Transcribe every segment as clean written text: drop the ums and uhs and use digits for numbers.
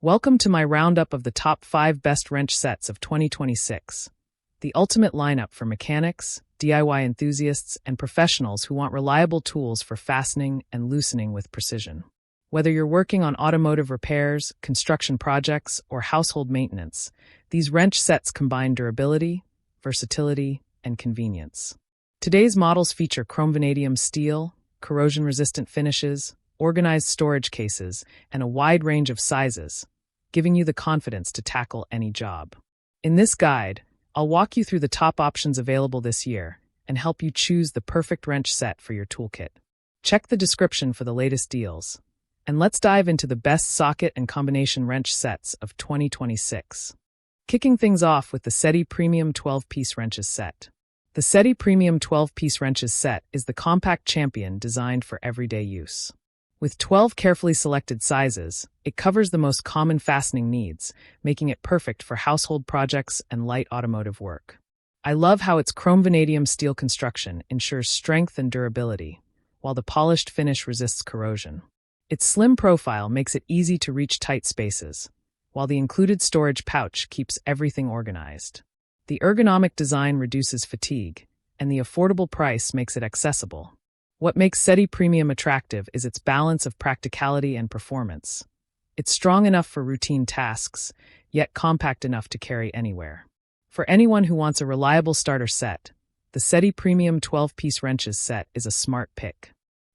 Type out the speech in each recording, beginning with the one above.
Welcome to my roundup of the top 5 best wrench sets of 2026. The ultimate lineup for mechanics, DIY enthusiasts, and professionals who want reliable tools for fastening and loosening with precision. Whether you're working on automotive repairs, construction projects, or household maintenance, these wrench sets combine durability, versatility, and convenience. Today's models feature chrome vanadium steel, corrosion-resistant finishes, organized storage cases, and a wide range of sizes, giving you the confidence to tackle any job. In this guide, I'll walk you through the top options available this year and help you choose the perfect wrench set for your toolkit. Check the description for the latest deals. And let's dive into the best socket and combination wrench sets of 2026. Kicking things off with the SETI Premium 12-piece wrenches set. The SETI Premium 12-piece wrenches set is the compact champion designed for everyday use. With 12 carefully selected sizes, it covers the most common fastening needs, making it perfect for household projects and light automotive work. I love how its chrome vanadium steel construction ensures strength and durability, while the polished finish resists corrosion. Its slim profile makes it easy to reach tight spaces, while the included storage pouch keeps everything organized. The ergonomic design reduces fatigue, and the affordable price makes it accessible. What makes SETI Premium attractive is its balance of practicality and performance. It's strong enough for routine tasks, yet compact enough to carry anywhere. For anyone who wants a reliable starter set, the SETI Premium 12-piece wrenches set is a smart pick.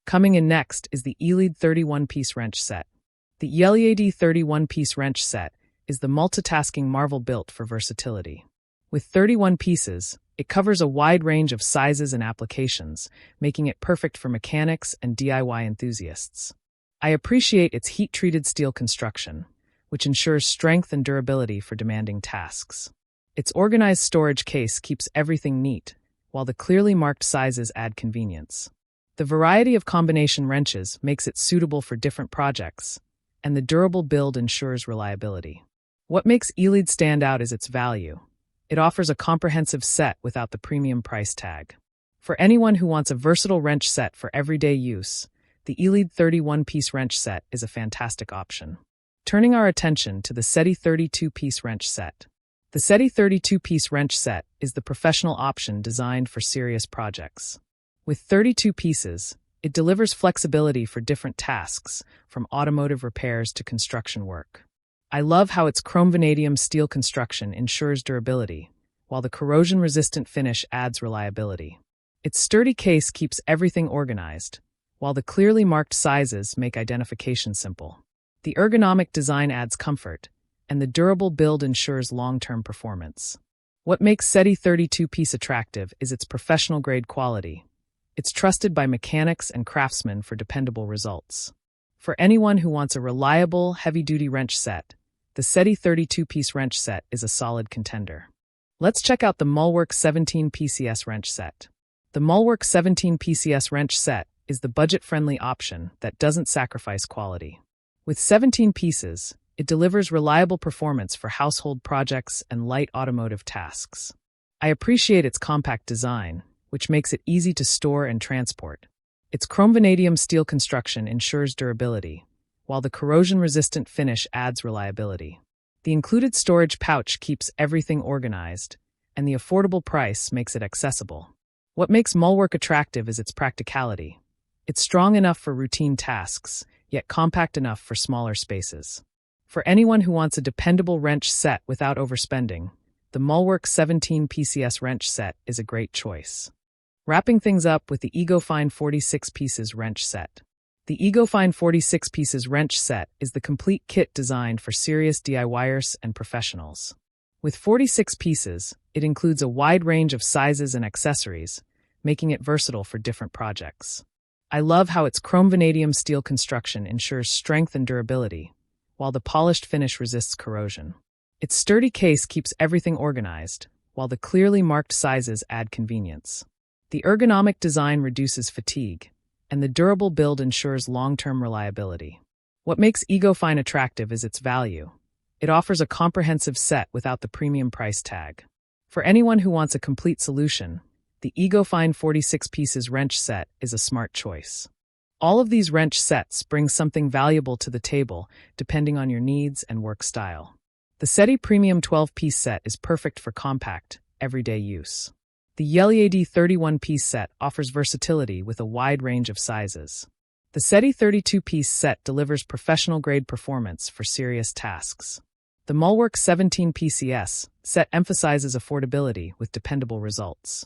Coming in next is the ELED 31-piece wrench set. The ELED 31-piece wrench set is the multitasking marvel built for versatility. With 31 pieces, it covers a wide range of sizes and applications, making it perfect for mechanics and DIY enthusiasts. I appreciate its heat-treated steel construction, which ensures strength and durability for demanding tasks. Its organized storage case keeps everything neat, while the clearly marked sizes add convenience. The variety of combination wrenches makes it suitable for different projects, and the durable build ensures reliability. What makes ELED stand out is its value. It offers a comprehensive set without the premium price tag. For anyone who wants a versatile wrench set for everyday use, the ELED 31-piece wrench set is a fantastic option. Turning our attention to the SETI 32-piece wrench set. The SETI 32-piece wrench set is the professional option designed for serious projects. With 32 pieces, it delivers flexibility for different tasks, from automotive repairs to construction work. I love how its chrome vanadium steel construction ensures durability, while the corrosion-resistant finish adds reliability. Its sturdy case keeps everything organized, while the clearly marked sizes make identification simple. The ergonomic design adds comfort, and the durable build ensures long-term performance. What makes SETI 32-piece attractive is its professional-grade quality. It's trusted by mechanics and craftsmen for dependable results. For anyone who wants a reliable, heavy-duty wrench set, the SETI 32-piece wrench set is a solid contender. Let's check out the Mullwork 17 PCS wrench set. The Mullwork 17 PCS wrench set is the budget-friendly option that doesn't sacrifice quality. With 17 pieces, it delivers reliable performance for household projects and light automotive tasks. I appreciate its compact design, which makes it easy to store and transport. Its chrome vanadium steel construction ensures durability, while the corrosion-resistant finish adds reliability. The included storage pouch keeps everything organized, and the affordable price makes it accessible. What makes Mullwork attractive is its practicality. It's strong enough for routine tasks, yet compact enough for smaller spaces. For anyone who wants a dependable wrench set without overspending, the Mullwork 17 PCS wrench set is a great choice. Wrapping things up with the EGOFINE 46 pieces wrench set. The EGOFINE 46 pieces wrench set is the complete kit designed for serious DIYers and professionals. With 46 pieces, it includes a wide range of sizes and accessories, making it versatile for different projects. I love how its chrome vanadium steel construction ensures strength and durability, while the polished finish resists corrosion. Its sturdy case keeps everything organized, while the clearly marked sizes add convenience. The ergonomic design reduces fatigue, and the durable build ensures long-term reliability. What makes EGOFINE attractive is its value. It offers a comprehensive set without the premium price tag. For anyone who wants a complete solution, the EGOFINE 46 pieces wrench set is a smart choice. All of these wrench sets bring something valuable to the table, depending on your needs and work style. The SETI Premium 12-piece set is perfect for compact, everyday use. The YELIAD 31-piece set offers versatility with a wide range of sizes. The SETI 32-piece set delivers professional-grade performance for serious tasks. The Mulwork 17-PCS set emphasizes affordability with dependable results.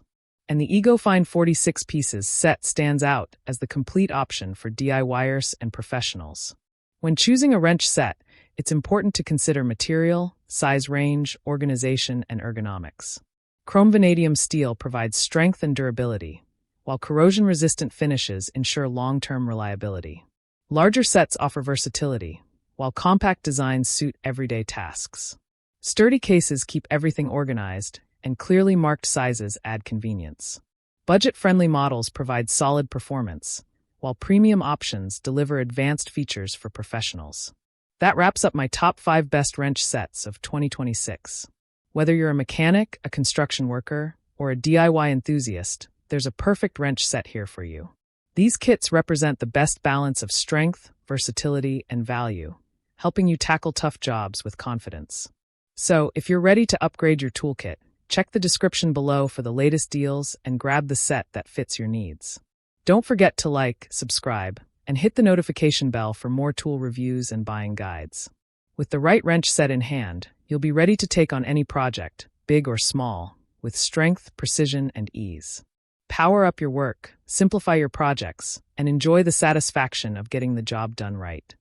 And the EgoFine 46 pieces set stands out as the complete option for DIYers and professionals. When choosing a wrench set, it's important to consider material, size range, organization, and ergonomics. Chrome vanadium steel provides strength and durability, while corrosion-resistant finishes ensure long-term reliability. Larger sets offer versatility, while compact designs suit everyday tasks. Sturdy cases keep everything organized, and clearly marked sizes add convenience. Budget-friendly models provide solid performance, while premium options deliver advanced features for professionals. That wraps up my top 5 best wrench sets of 2026. Whether you're a mechanic, a construction worker, or a DIY enthusiast, there's a perfect wrench set here for you. These kits represent the best balance of strength, versatility, and value, helping you tackle tough jobs with confidence. So, if you're ready to upgrade your toolkit, check the description below for the latest deals and grab the set that fits your needs. Don't forget to like, subscribe, and hit the notification bell for more tool reviews and buying guides. With the right wrench set in hand, you'll be ready to take on any project, big or small, with strength, precision, and ease. Power up your work, simplify your projects, and enjoy the satisfaction of getting the job done right.